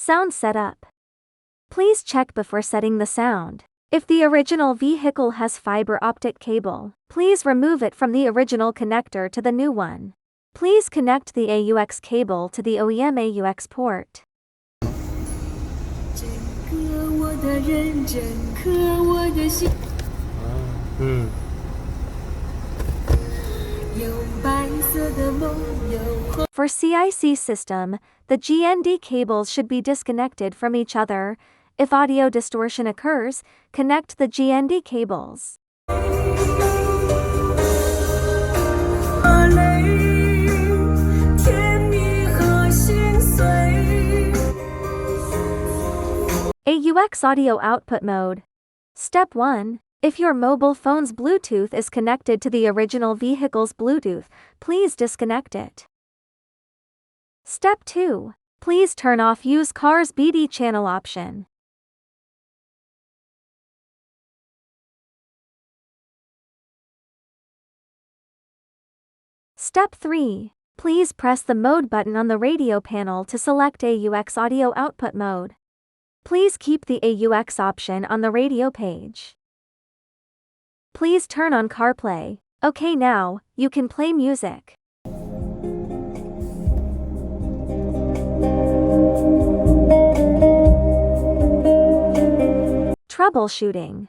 Sound setup. Please check before setting the sound. If the original vehicle has fiber optic cable, please remove it from the original connector to the new one. Please connect the AUX cable to the OEM AUX port. For CIC system, the GND cables should be disconnected from each other. If audio distortion occurs, connect the GND cables. AUX audio output mode. Step 1. If your mobile phone's Bluetooth is connected to the original vehicle's Bluetooth, please disconnect it. Step 2. Please turn off Use Car's BD channel option. Step 3. Please press the mode button on the radio panel to select AUX audio output mode. Please keep the AUX option on the radio page. Please turn on Carplay. Okay, now, you can play music. Troubleshooting.